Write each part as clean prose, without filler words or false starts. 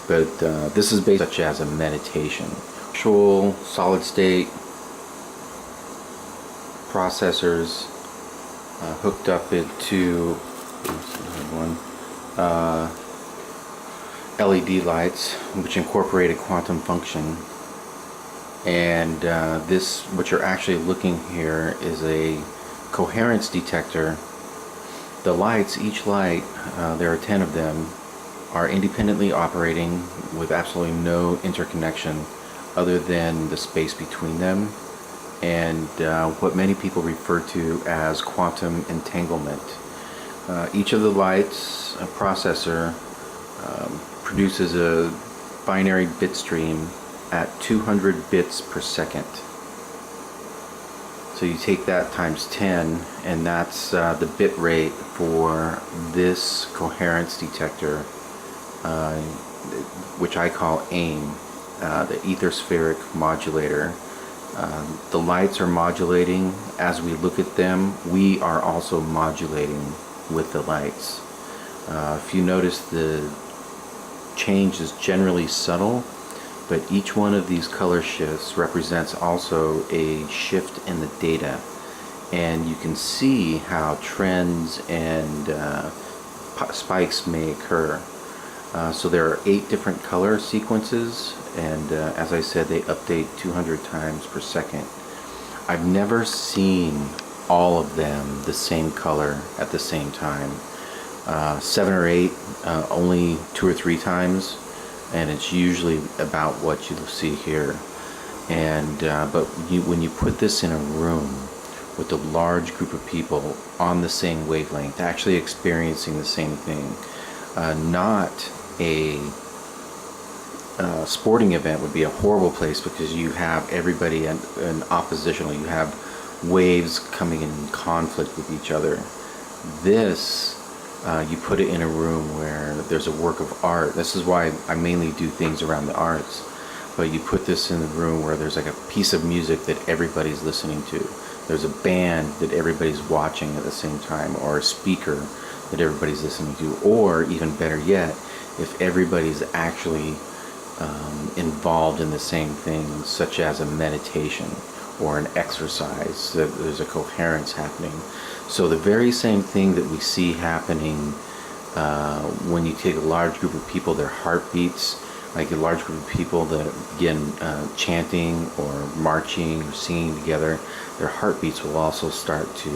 but this is based such as a meditation. Actual solid state processors hooked up into LED lights, which incorporate a quantum function. And this, what you're actually looking here, is a coherence detector. The lights, each light, there are 10 of them, are independently operating with absolutely no interconnection other than the space between them, and what many people refer to as quantum entanglement. Each of the lights, a processor, produces a binary bit stream at 200 bits per second. So you take that times 10, and that's the bit rate for this coherence detector, which I call AEM, the AEtherspheric Modulator. The lights are modulating. As we look at them, we are also modulating with the lights. If you notice, the change is generally subtle, but each one of these color shifts represents also a shift in the data, and you can see how trends and spikes may occur. So there are 8 different color sequences, and as I said, they update 200 times per second. I've never seen all of them the same color at the same time. 7 or 8, only 2 or 3 times, and it's usually about what you see here. And but when you put this in a room with a large group of people on the same wavelength, actually experiencing the same thing, not a sporting event would be a horrible place, because you have everybody in oppositional, you have waves coming in conflict with each other. This, you put it in a room where there's a work of art. This is why I mainly do things around the arts. But you put this in a room where there's like a piece of music that everybody's listening to. There's a band that everybody's watching at the same time, or a speaker that everybody's listening to, or even better yet, if everybody's actually involved in the same thing, such as a meditation or an exercise, that there's a coherence happening. So the very same thing that we see happening when you take a large group of people, their heartbeats, like a large group of people that begin chanting or marching or singing together, their heartbeats will also start to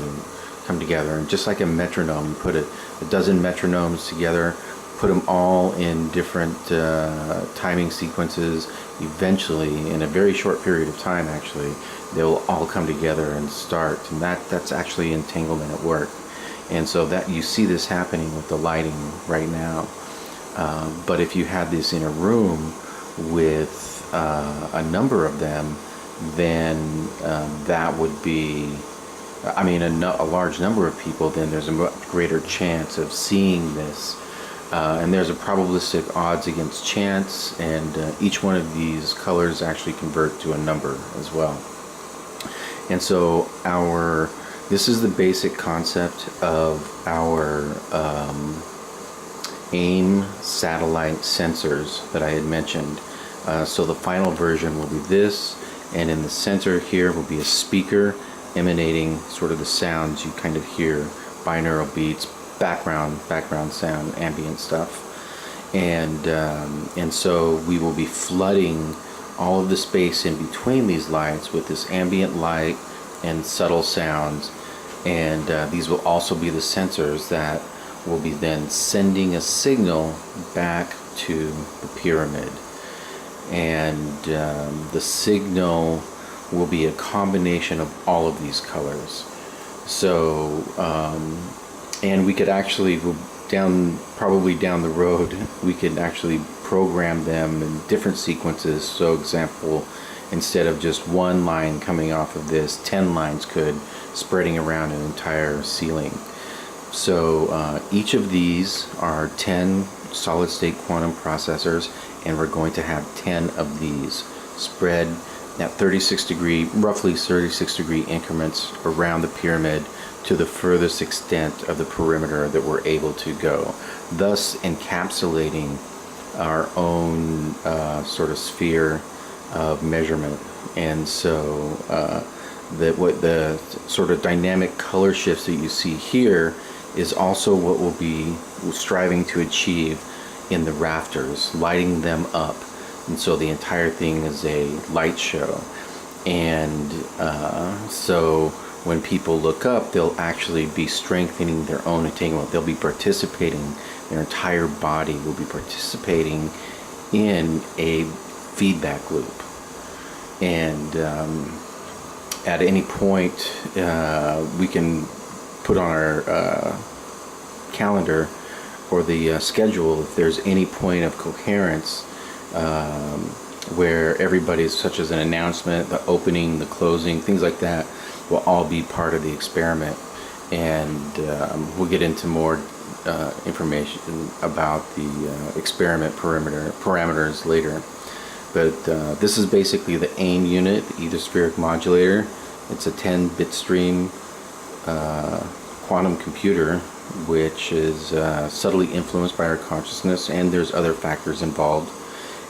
come together. And just like a metronome, you put a dozen metronomes together, put them all in different timing sequences, eventually, in a very short period of time actually, they'll all come together and start. And that's actually entanglement at work. And so that you see this happening with the lighting right now. But if you had this in a room with a number of them, then that would be, I mean, a large number of people, then there's a much greater chance of seeing this. And there's a probabilistic odds against chance, and each one of these colors actually convert to a number as well. And so this is the basic concept of our AEM satellite sensors that I had mentioned. So the final version will be this, and in the center here will be a speaker emanating sort of the sounds you kind of hear, binaural beats, background sound, ambient stuff. And so we will be flooding all of the space in between these lights with this ambient light and subtle sounds, and these will also be the sensors that will be then sending a signal back to the pyramid. And the signal will be a combination of all of these colors. So and we could actually probably down the road, we could actually program them in different sequences. So example, instead of just one line coming off of this, 10 lines could, spreading around an entire ceiling. So each of these are 10 solid state quantum processors, and we're going to have 10 of these spread at roughly 36 degree increments around the pyramid to the furthest extent of the perimeter that we're able to go, thus encapsulating our own sort of sphere of measurement. And so what the sort of dynamic color shifts that you see here is also what we'll be striving to achieve in the rafters, lighting them up. And so the entire thing is a light show. And so when people look up, they'll actually be strengthening their own entanglement. They'll be participating, their entire body will be participating in a feedback loop. And at any point, we can put on our calendar or the schedule if there's any point of coherence where everybody's, such as an announcement, the opening, the closing, things like that, will all be part of the experiment. And we'll get into more information about the experiment parameters later. But this is basically the AIM unit, the AEtherspheric Modulator. It's a 10-bit stream quantum computer, which is subtly influenced by our consciousness, and there's other factors involved.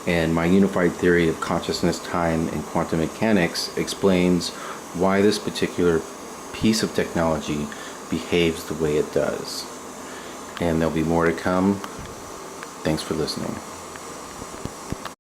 And my unified theory of consciousness, time, and quantum mechanics explains why this particular piece of technology behaves the way it does. And there'll be more to come. Thanks for listening.